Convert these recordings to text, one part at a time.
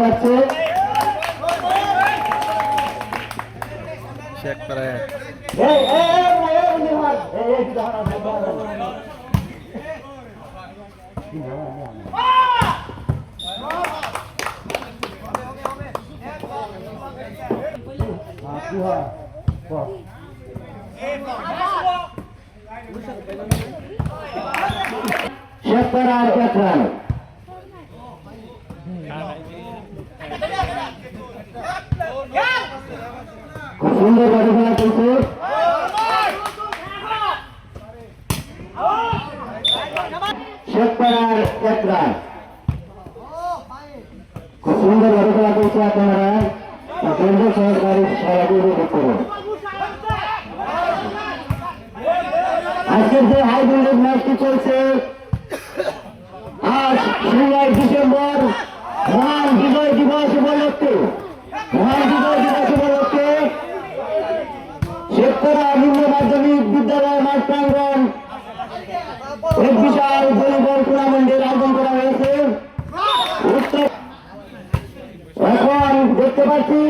যাচ্ছে। শেখপাড়ার এক রান। খুব সুন্দর ভাবে খেলা চলছে। শেখপাড়ার এক রান। খুব সুন্দর ভাবে খেলা চলছে। আপনারা সহকারী সবাইকে উপভোগ করুন। আজকের যে হাই ভোল্টেজ ম্যাচটি চলছে, আজ 16 ডিসেম্বর মহান বিজয় দিবস উপলক্ষে শেখপাড়া নিম্ন মাধ্যমিক বিদ্যালয় মাঠ প্রাঙ্গণ এক বিশাল ভলিবল টুর্নামেন্টের আয়োজন করা হয়েছে। এখন দেখতে পাচ্ছি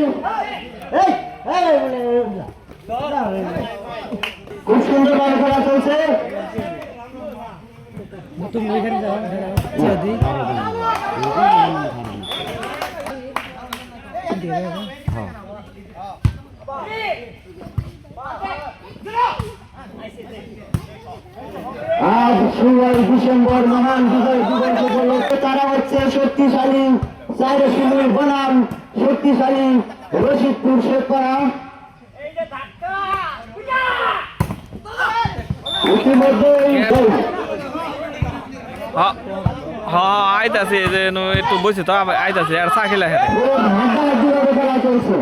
খুব সুন্দর ভাবে খেলা চলছে। আজ 16 ডিসেম্বর মহান বিজয় দিবস উপলক্ষে তারা হচ্ছে শক্তিশালী চাইরশিমুল বনাম শক্তিশালী রশিদপুর শেখপাড়া। ইতিমধ্যেই আইতাছে যে একটু বসে তো আইতাছে আর চা খেলা খেলে খেলা চলছে।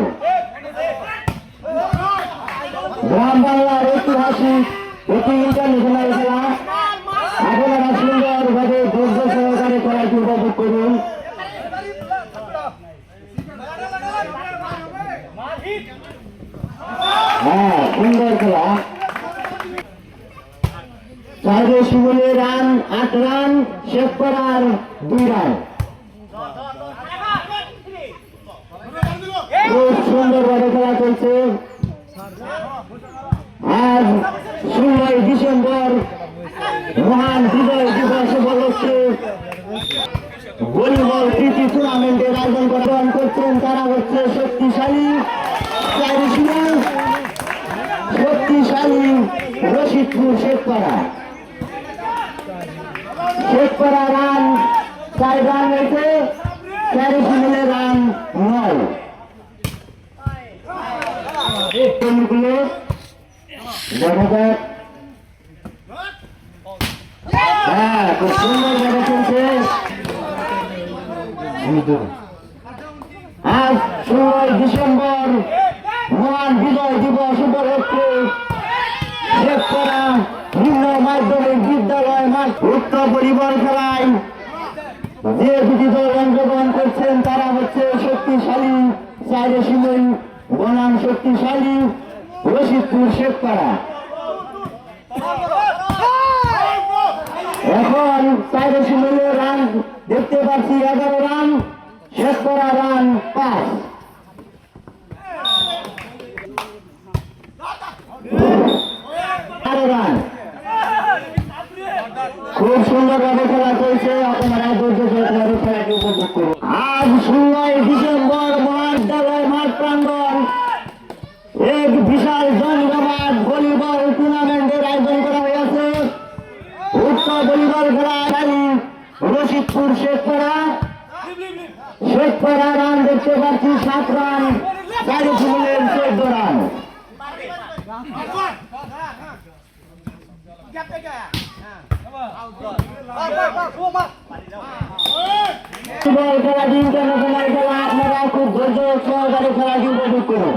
গ্রাম বাংলার ঐতিহাসিক এটি ইন্টারন্যাশনাল খেলা। আপনারা সুন্দর ভাবে ধৈর্য সহকারে খেলাটি উপভোগ করুন। হ্যাঁ, সুন্দর খেলা। চাইরে শিমুলে রান 8 রান, শেখপাড়ার 2 রান। খুব সুন্দর ভাবে খেলা চলছে। আজ 16 ডিসেম্বর মহান বিজয় দিবস উপলক্ষে ভলিবল প্রীতি টুর্নামেন্টের আয়োজন করছেন। তারা হচ্ছে শক্তিশালী রশিদপুর শেখপাড়া। শেখপাড়া রান 4 রান হয়েছে, চারিশিমুলের রান 9। দেখা যাক। হ্যাঁ, খুব সুন্দর ভাবে চলছে। আজ 16 ডিসেম্বর মহান বিজয় দিবস উপলক্ষে শেখপাড়া নিম্ন মাধ্যমিক বিদ্যালয় মাঠ উক্ত ভলিবল খেলায় যে দুটি দল অংশগ্রহণ করছেন তারা হচ্ছে শক্তিশালী চাইরশিমুল বনাম শক্তিশালী রশিদপুর শেখপাড়া। এখন চাইরশিমুলের রান দেখতে পাচ্ছি 11 রান, শেখপাড়া রান 5। রান। খুব সুন্দর ভাবে খেলা চলছে। আপনারা ধৈর্য সহকারে খেলাটি উপভোগ করুন। আজ 16 ডিসেম্বর মহাবিদ্যালয় মাঠ প্রাঙ্গণ এক বিশাল জমজমাট ভলিবল টুর্নামেন্টের আয়োজন করা হয়েছে। উক্ত ভলিবল খেলায় রশিদপুর শেখপাড়া রান দেখতে পাচ্ছি 7 রান, চাইরশিমুলের 14 রান। খেলাটি ইন্টারন্যাশনাল খেলা। আপনারা খুব ধৈর্য সহকারে খেলাটি উপভোগ করুন।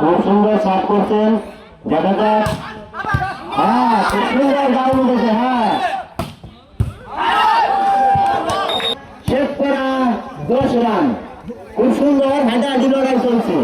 খুব সুন্দর সার্ভ করছেন। দেখা যাক হ্যাঁ খুব সুন্দর দারুণ উঠেছে হ্যাঁ শেষ করা 10 রান খুব সুন্দর হাঁটাহাঁটি লড়াই চলছে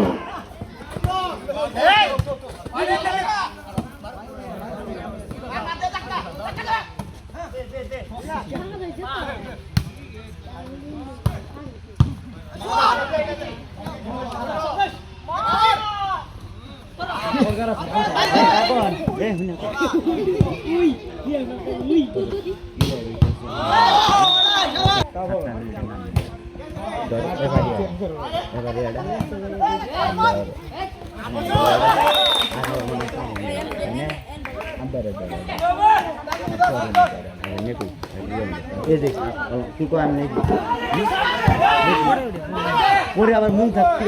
পরে আবার মুখ থাকতে